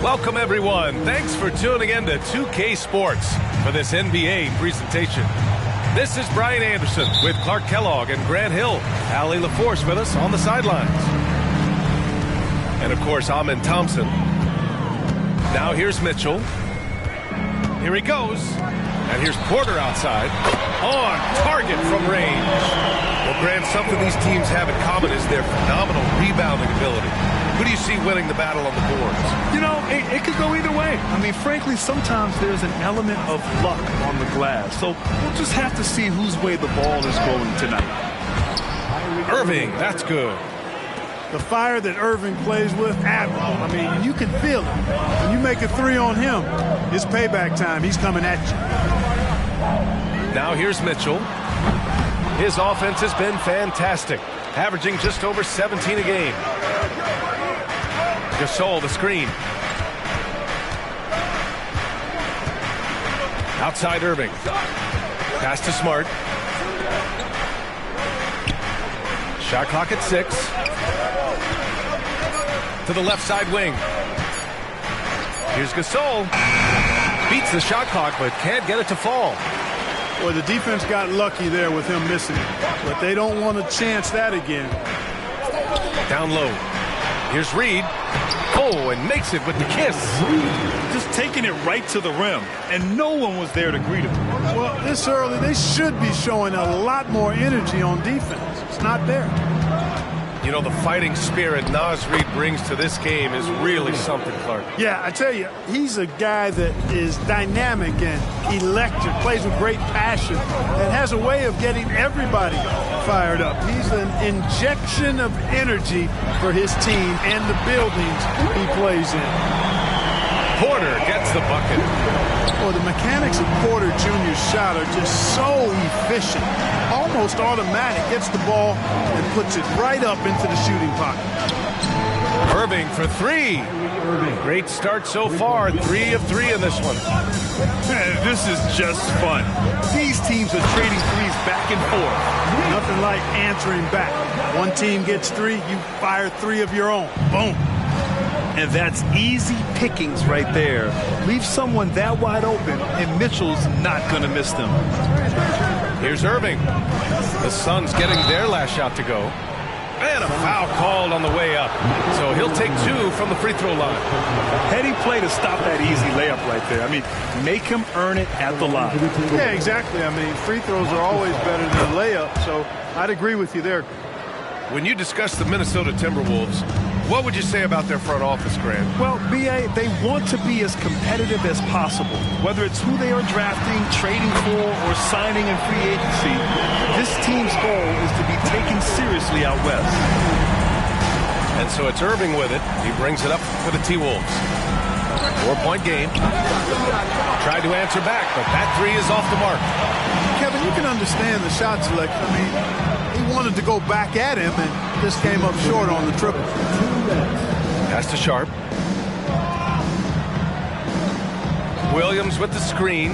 Welcome, everyone. Thanks for tuning in to 2K Sports for this NBA presentation. This is Brian Anderson with Clark Kellogg and Grant Hill. Allie LaForce with us on the sidelines. And, of course, Amin Thompson. Now here's Mitchell. Here he goes. And here's Porter outside. On target from range. Well, Grant, something these teams have in common is their phenomenal rebounding ability. Who do you see winning the battle on the boards? You know, it could go either way. I mean, frankly, sometimes there's an element of luck on the glass. So we'll just have to see whose way the ball is going tonight. Irving, that's good. The fire that Irving plays with, admirable. I mean, you can feel it. When you make a three on him, it's payback time. He's coming at you. Now here's Mitchell. His offense has been fantastic, averaging just over 17 a game. Gasol, the screen. Outside Irving. Pass to Smart. Shot clock at 6. To the left side wing. Here's Gasol. Beats the shot clock, but can't get it to fall. Well, the defense got lucky there with him missing it, but they don't want to chance that again. Down low. Here's Reed. Oh, and makes it with the kiss. Just taking it right to the rim, and no one was there to greet him. Well, this early, they should be showing a lot more energy on defense. It's not there. You know, the fighting spirit Naz Reid brings to this game is really something, Clark. Yeah, I tell you, he's a guy that is dynamic and electric, plays with great passion, and has a way of getting everybody fired up. He's an injection of energy for his team and the buildings he plays in. Porter gets the bucket. Well, the mechanics of Porter Jr.'s shot are just so efficient. Almost automatic. Gets the ball and puts it right up into the shooting pocket. Irving for 3. Great start so far. 3 of 3 in this one. This is just fun. These teams are trading threes back and forth. Nothing like answering back. One team gets 3, you fire 3 of your own. Boom. And that's easy pickings right there. Leave someone that wide open, and Mitchell's not going to miss them. Here's Irving. The Suns getting their last shot to go. And a foul called on the way up. So he'll take 2 from the free throw line. Heady play to stop that easy layup right there. I mean, make him earn it at the line. Yeah, exactly. I mean, free throws are always better than layups, so I'd agree with you there. When you discuss the Minnesota Timberwolves, what would you say about their front office, Grant? Well, B.A., they want to be as competitive as possible. Whether it's who they are drafting, trading for, or signing in free agency, this team's goal is to be taken seriously out west. And so it's Irving with it. He brings it up for the T-Wolves. 4-point game. Tried to answer back, but that 3 is off the mark. Kevin, you can understand the shot selection. I mean, he wanted to go back at him and just came up short on the triple. Pass to Sharp. Williams with the screen.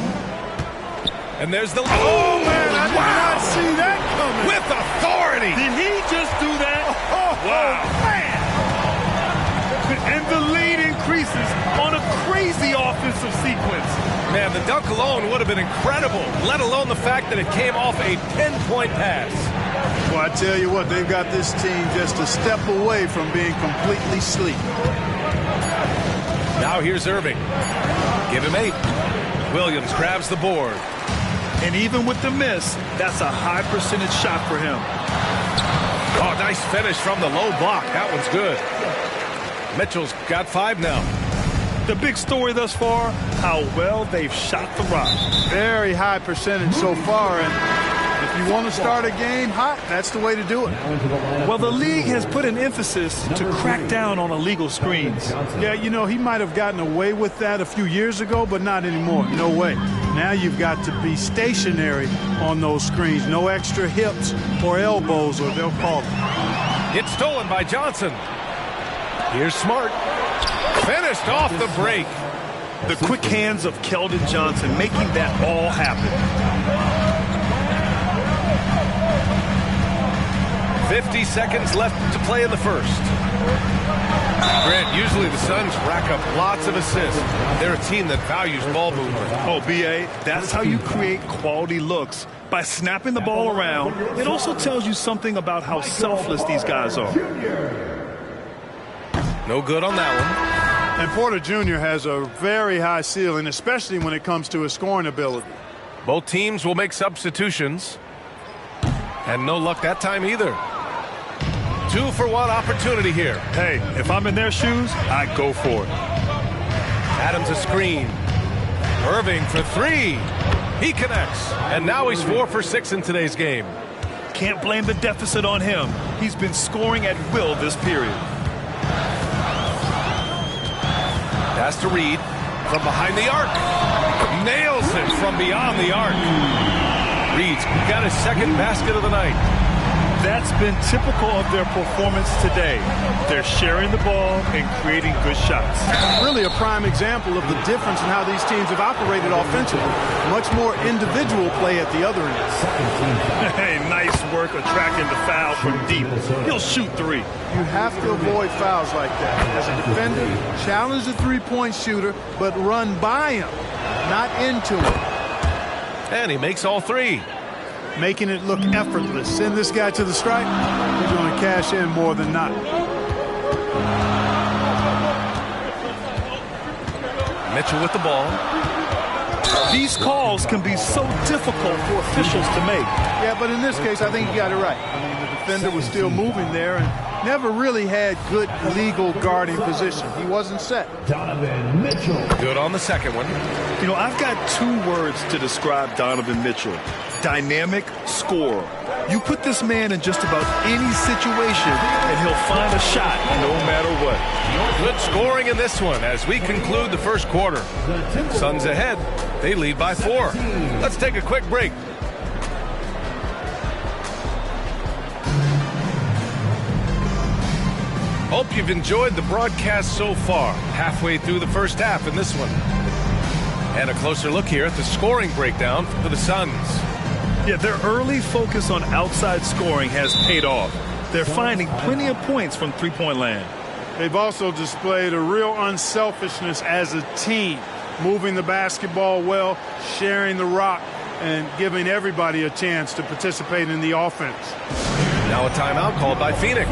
And there's the... Oh, man, I did not see that coming. With authority. Did he just do that? Wow. Man. And the lead increases on a crazy offensive sequence. Man, the dunk alone would have been incredible, let alone the fact that it came off a 10-point pass. Well, I tell you what, they've got this team just a step away from being completely asleep. Now here's Irving. Give him 8. Williams grabs the board. And even with the miss, that's a high percentage shot for him. Oh, nice finish from the low block. That one's good. Mitchell's got 5 now. The big story thus far, how well they've shot the rock. Very high percentage so far, and if you want to start a game hot, that's the way to do it. Well, the league has put an emphasis to crack down on illegal screens. Yeah, you know, he might have gotten away with that a few years ago, but not anymore. No way. Now you've got to be stationary on those screens. No extra hips or elbows, or they'll call it. It's stolen by Johnson. Here's Smart. Finished off the break. The quick hands of Keldon Johnson making that all happen. 50 seconds left to play in the first. Grant, usually the Suns rack up lots of assists. They're a team that values ball movement. Oh, B.A., that's how you create quality looks. By snapping the ball around, it also tells you something about how selfless these guys are. No good on that one. And Porter Jr. has a very high ceiling, especially when it comes to his scoring ability. Both teams will make substitutions. And no luck that time either. 2-for-1 opportunity here. Hey, if I'm in their shoes, I go for it. Adams a screen. Irving for three. He connects. And now he's 4 for 6 in today's game. Can't blame the deficit on him. He's been scoring at will this period. Pass to Reed from behind the arc. Nails it from beyond the arc. Reed's got his second basket of the night. That's been typical of their performance today. They're sharing the ball and creating good shots. Really a prime example of the difference in how these teams have operated offensively. Much more individual play at the other end. Hey, nice work attracting the foul from deep. He'll shoot three. You have to avoid fouls like that. As a defender, challenge the three-point shooter, but run by him, not into him. And he makes all three. Making it look effortless. Send this guy to the stripe. He's going to cash in more than not. Mitchell with the ball. These calls can be so difficult for officials to make. Yeah, but in this case, I think you got it right. I mean, the defender was still moving there and never really had good legal guarding position. He wasn't set. Donovan Mitchell. Good on the second one. You know, I've got 2 words to describe Donovan Mitchell. Dynamic scorer. You put this man in just about any situation and he'll find a shot no matter what. Good scoring in this one as we conclude the first quarter. Suns ahead. They lead by 4. Let's take a quick break. Hope you've enjoyed the broadcast so far. Halfway through the first half in this one. And a closer look here at the scoring breakdown for the Suns. Yeah, their early focus on outside scoring has paid off. They're finding plenty of points from three-point land. They've also displayed a real unselfishness as a team, moving the basketball well, sharing the rock, and giving everybody a chance to participate in the offense. Now a timeout called by Phoenix.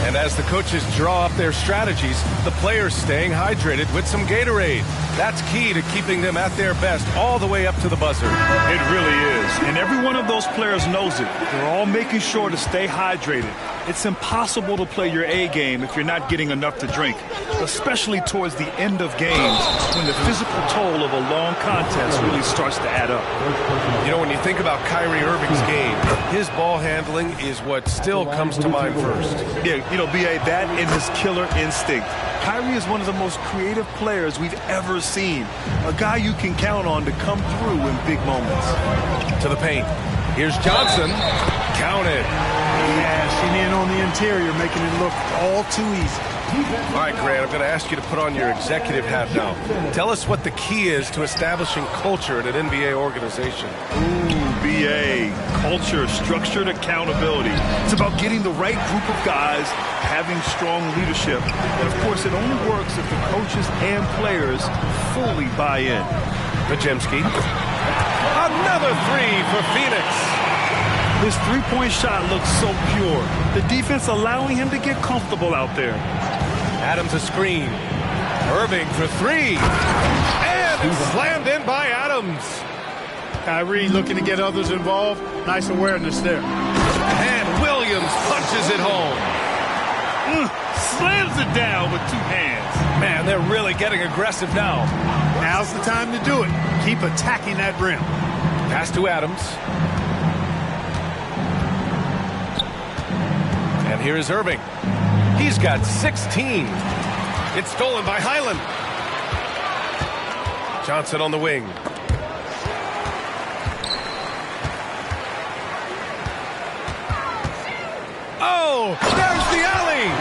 And as the coaches draw up their strategies, the players staying hydrated with some Gatorade. That's key to keeping them at their best all the way up to the buzzer. It really is. And every one of those players knows it. They're all making sure to stay hydrated. It's impossible to play your A game if you're not getting enough to drink, especially towards the end of games when the physical toll of a long contest really starts to add up. You know, when you think about Kyrie Irving's game, his ball handling is what still comes to mind first. Yeah, you know, B.A., that and his killer instinct. Kyrie is one of the most creative players we've ever seen. A guy you can count on to come through in big moments. To the paint. Here's Johnson. Counted. Dashing in on the interior, making it look all too easy. All right, Grant, I'm going to ask you to put on your executive hat now. Tell us what the key is to establishing culture at an NBA organization. Ooh, B.A., culture, structured accountability. It's about getting the right group of guys, having strong leadership. And, of course, it only works if the coaches and players fully buy in. Podziemski. Another three for Phoenix. His three-point shot looks so pure. The defense allowing him to get comfortable out there. Adams a screen. Irving for three. And slammed in by Adams. Kyrie looking to get others involved. Nice awareness there. And Williams punches it home. Slams it down with 2 hands. Man, they're really getting aggressive now. Now's the time to do it. Keep attacking that rim. Pass to Adams. And here is Irving. He's got 16. It's stolen by Highland. Johnson on the wing. Oh, there's the alley.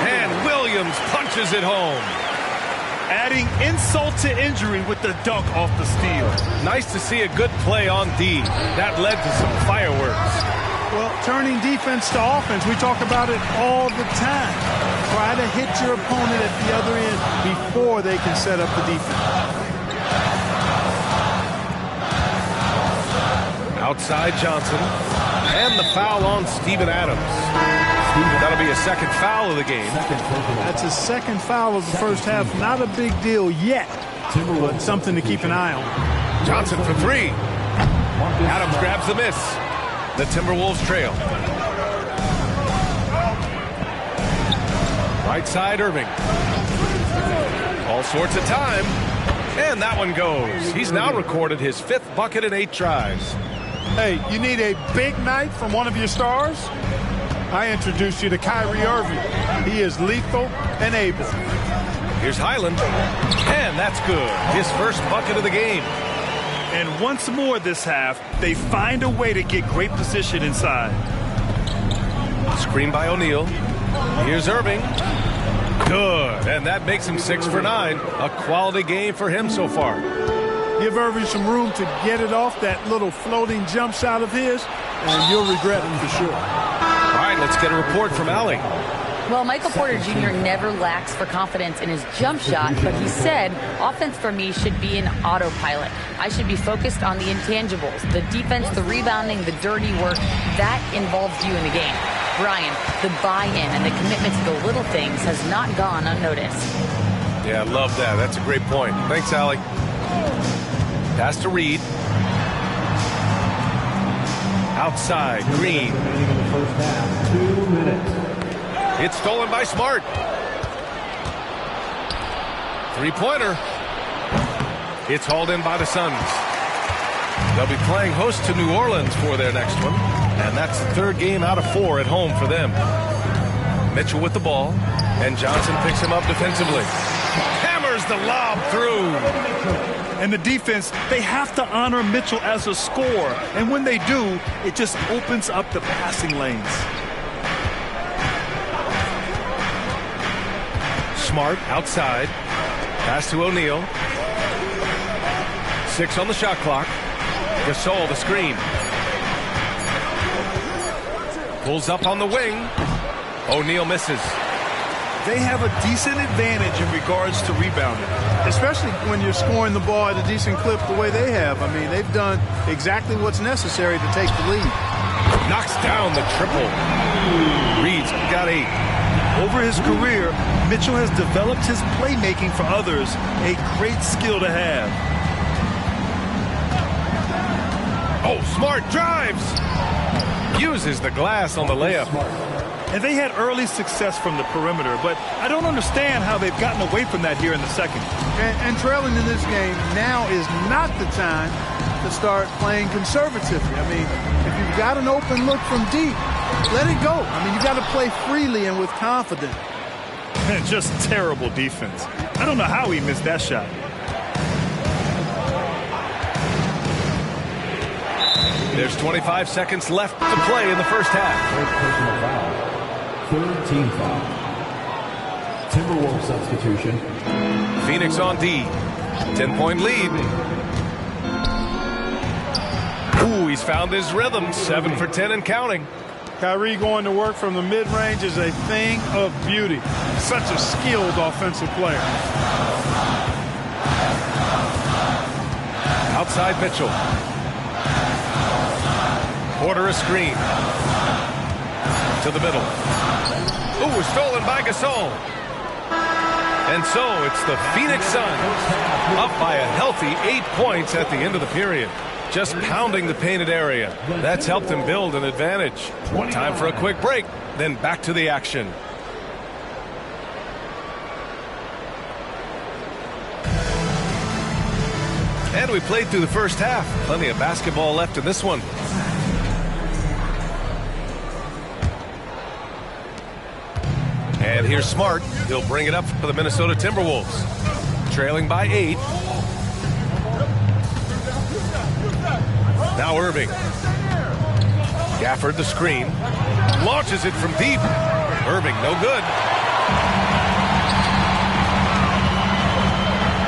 And Williams punches it home. adding insult to injury with the dunk off the steal. Nice to see a good play on D. That led to some fireworks. Well, turning defense to offense, we talk about it all the time. Try to hit your opponent at the other end before they can set up the defense. Outside Johnson. And the foul on Steven Adams. That'll be a second foul of the game. That's his second foul of the first half. Not a big deal yet, but something to keep an eye on. Johnson for three. Adams grabs the miss. The Timberwolves trail. Right side, Irving. All sorts of time. And that one goes. He's now recorded his 5th bucket in 8 tries. Hey, you need a big night from one of your stars? I introduced you to Kyrie Irving. He is lethal and able. Here's Highland. And that's good. His first bucket of the game. And once more this half, they find a way to get great position inside. Screen by O'Neal. Here's Irving. Good. And that makes him 6 for 9. A quality game for him so far. Give Irving some room to get it off that little floating jump shot of his, and you'll regret it for sure. All right, let's get a report from Allie. Well, Michael Porter Jr. never lacks for confidence in his jump shot, but he said, offense for me should be an autopilot. I should be focused on the intangibles, the defense, the rebounding, the dirty work. That involves you in the game. Brian, the buy-in and the commitment to the little things has not gone unnoticed. Yeah, I love that. That's a great point. Thanks, Allie. Pass to Reed. Outside, Green. It's stolen by Smart. Three-pointer. It's hauled in by the Suns. They'll be playing host to New Orleans for their next one, and that's the 3rd game out of 4 at home for them. Mitchell with the ball, and Johnson picks him up defensively. Hammers the lob through. And the defense, they have to honor Mitchell as a scorer. And when they do, it just opens up the passing lanes. Smart outside. Pass to O'Neal. 6 on the shot clock. Gasol the screen. Pulls up on the wing. O'Neal misses. They have a decent advantage in regards to rebounding. Especially when you're scoring the ball at a decent clip the way they have. I mean, they've done exactly what's necessary to take the lead. Knocks down the triple. Reed's got 8. Over his career, Mitchell has developed his playmaking for others, a great skill to have. Oh, Smart drives. Uses the glass on the layup. And they had early success from the perimeter, but I don't understand how they've gotten away from that here in the second. And trailing in this game, now is not the time to start playing conservatively. I mean, if you've got an open look from deep, let it go. I mean, you've got to play freely and with confidence. And just terrible defense. I don't know how he missed that shot. There's 25 seconds left to play in the first half. 3rd team foul. Timberwolves substitution. Phoenix on D. 10-point lead. Ooh, he's found his rhythm. 7 for 10 and counting. Kyrie going to work from the mid-range is a thing of beauty. Such a skilled offensive player. Outside Mitchell. Porter a screen. To the middle. Ooh, stolen by Gasol. And so it's the Phoenix Suns up by a healthy 8 points at the end of the period. Just pounding the painted area. That's helped them build an advantage. Time for a quick break, then back to the action. And we played through the first half. Plenty of basketball left in this one. And here's Smart. He'll bring it up for the Minnesota Timberwolves. Trailing by 8. Now Irving. Gafford the screen. Launches it from deep. Irving no good.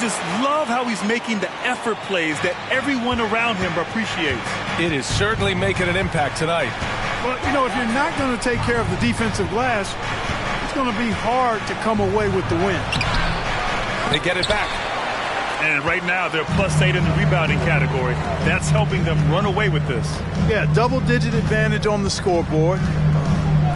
just love how he's making the effort plays that everyone around him appreciates. It is certainly making an impact tonight. Well, you know, if you're not going to take care of the defensive glass, it's going to be hard to come away with the win. They get it back. And right now, they're +8 in the rebounding category. That's helping them run away with this. Yeah, double-digit advantage on the scoreboard.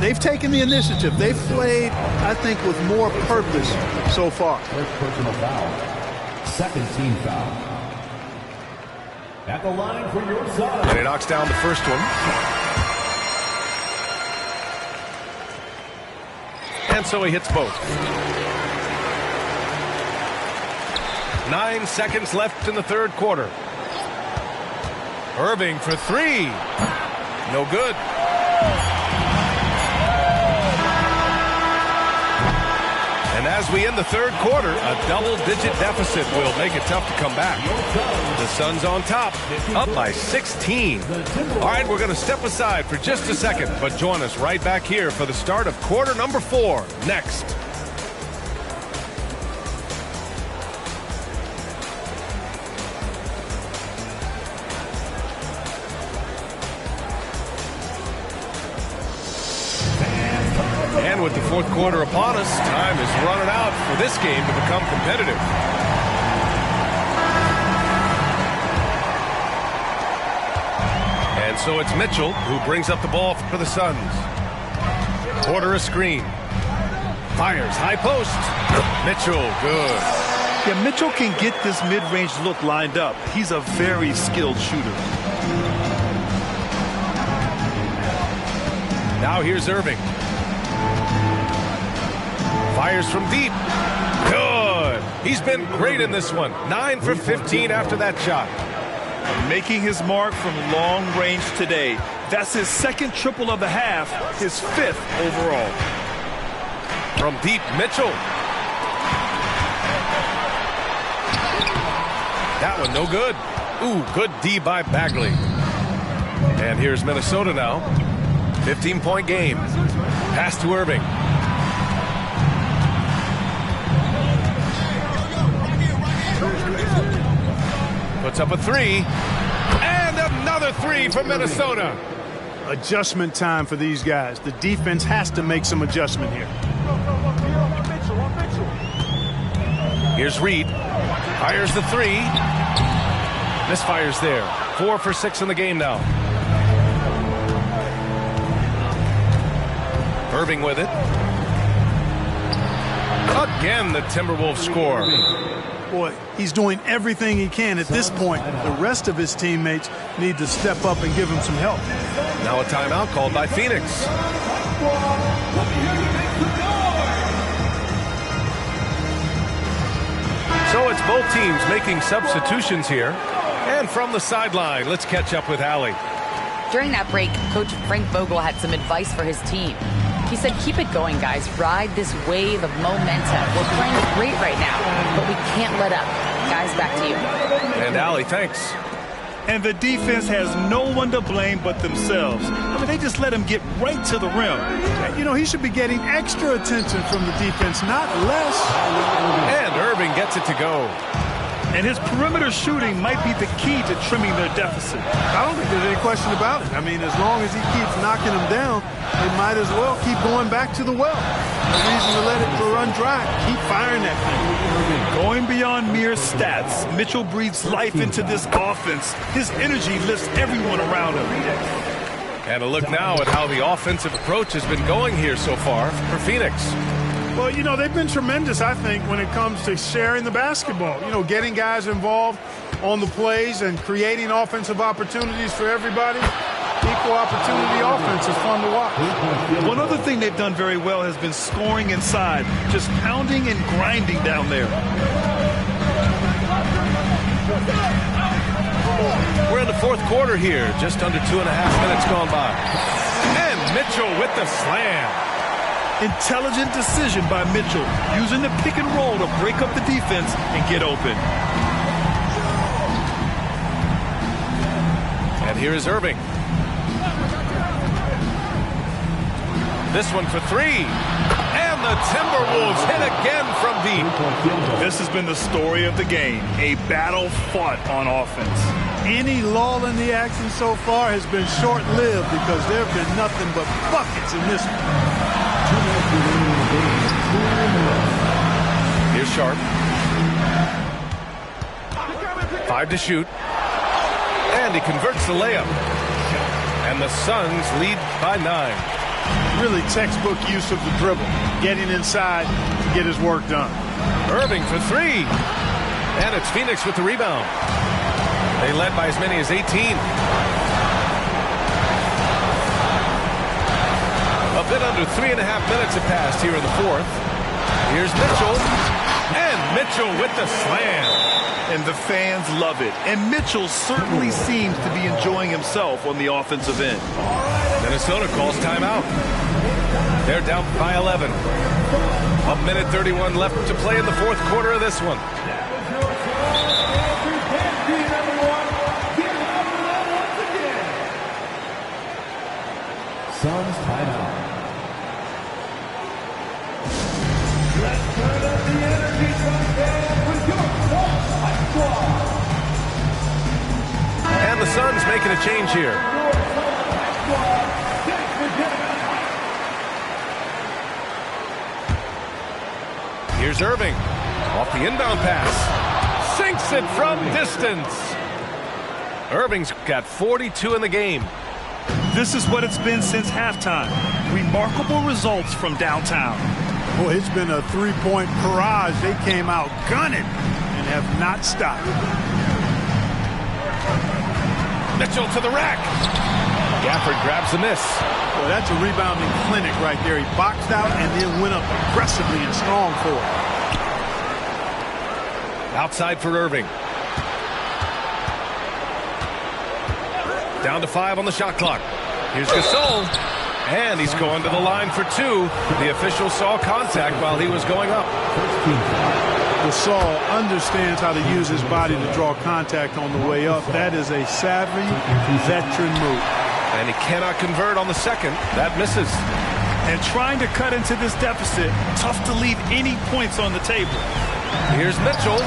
They've taken the initiative. They've played, I think, with more purpose so far. First personal foul. Second team foul. At the line for your side. And he knocks down the first one. And so he hits both. 9 seconds left in the third quarter. Irving for three. No good. And as we end the third quarter, a double-digit deficit will make it tough to come back. The Suns on top, up by 16. All right, we're going to step aside for just a second, but join us right back here for the start of quarter number 4 next. And with the fourth quarter upon us, time is running out for this game to become competitive. And so it's Mitchell who brings up the ball for the Suns. Porter a screen. Fires high post. Mitchell, good. Yeah, Mitchell can get this mid-range look lined up. He's a very skilled shooter. Now here's Irving. Fires from deep. Good. He's been great in this one. 9 for 15 after that shot. Making his mark from long range today. That's his second triple of the half, his 5th overall. From deep, Mitchell. That one no good. Ooh, good D by Bagley. And here's Minnesota now. 15-point game. Pass to Irving. Puts up a three. And another three for Minnesota. Adjustment time for these guys. The defense has to make some adjustment here. Here's Reed. Fires the three. Misfires there. 4 for 6 in the game now. Irving with it. Again, the Timberwolves score. Boy, he's doing everything he can at this point. The rest of his teammates need to step up and give him some help. Now a timeout called by Phoenix. So it's both teams making substitutions here. And from the sideline, let's catch up with Allie. During that break, Coach Frank Vogel had some advice for his team. He said, keep it going, guys. Ride this wave of momentum. We're playing great right now, but we can't let up. Guys, back to you. And Allie, thanks. And the defense has no one to blame but themselves. I mean, they just let him get right to the rim. You know, he should be getting extra attention from the defense, not less. And Irving gets it to go. And his perimeter shooting might be the key to trimming their deficit. I don't think there's any question about it. I mean, as long as he keeps knocking them down, they might as well keep going back to the well. No reason to let it run dry. Keep firing that thing. Going beyond mere stats, Mitchell breathes life into this offense. His energy lifts everyone around him. And a look now at how the offensive approach has been going here so far for Phoenix. Well, you know, they've been tremendous, I think, when it comes to sharing the basketball. You know, getting guys involved on the plays and creating offensive opportunities for everybody. Equal opportunity offense is fun to watch. One other thing they've done very well has been scoring inside, just pounding and grinding down there. We're in the fourth quarter here, just under 2.5 minutes gone by. And Mitchell with the slam. Intelligent decision by Mitchell, using the pick and roll to break up the defense and get open. And here is Irving. This one for three. And the the Timberwolves hit again from deep. This has been the story of the game, a battle fought on offense. Any lull in the action so far has been short-lived because there have been nothing but buckets in this one. Here's Sharp. 5 to shoot. And he converts the layup. And the Suns lead by 9. Really textbook use of the dribble, getting inside to get his work done. Irving for 3. And it's Phoenix with the rebound. They led by as many as 18. A bit under 3.5 minutes have passed here in the fourth. Here's Mitchell. And Mitchell with the slam. And the fans love it. And Mitchell certainly seems to be enjoying himself on the offensive end. Minnesota calls timeout. They're down by 11. 1:31 left to play in the fourth quarter of this one. Suns timeout. Let's turn up the energy with your squad. And the Suns making a change here. Here's Irving. Off the inbound pass. Sinks it from distance. Irving's got 42 in the game. This is what it's been since halftime. Remarkable results from downtown. Boy, it's been a three-point barrage. They came out gunning and have not stopped. Mitchell to the rack. Gafford grabs the miss. Boy, that's a rebounding clinic right there. He boxed out and then went up aggressively and strong for it. Outside for Irving. Down to 5 on the shot clock. Here's Gasol. And he's going to the line for 2. The official saw contact while he was going up. Gasol understands how to use his body to draw contact on the way up. That is a savvy veteran move. And he cannot convert on the second. That misses. And trying to cut into this deficit, tough to leave any points on the table. Here's Mitchell.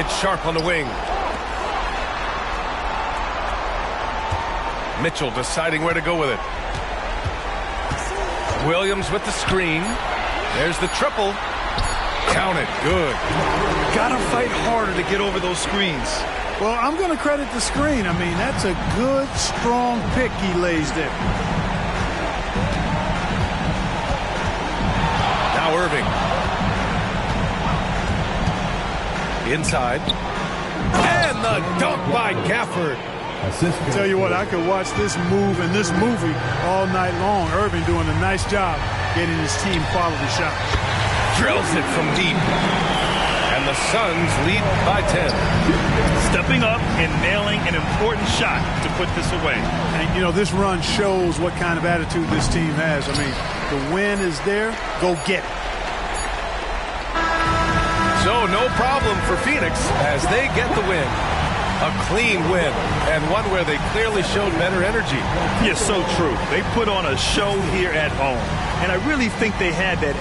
It's Sharp on the wing. Mitchell deciding where to go with it. Williams with the screen. There's the triple. Count it. Good. Gotta fight harder to get over those screens. Well, I'm going to credit the screen. I mean, that's a good, strong pick he lays there. Now Irving. Inside. And the dunk by Gafford. Tell you what, I could watch this move and this movie all night long. Irving doing a nice job getting his team quality shots. Drills it from deep. And the Suns lead by 10. Stepping up and nailing an important shot to put this away. And, you know, this run shows what kind of attitude this team has. I mean, the win is there. Go get it. So no problem for Phoenix as they get the win. A clean win, and one where they clearly showed better energy. Yeah, so true. They put on a show here at home, and I really think they had that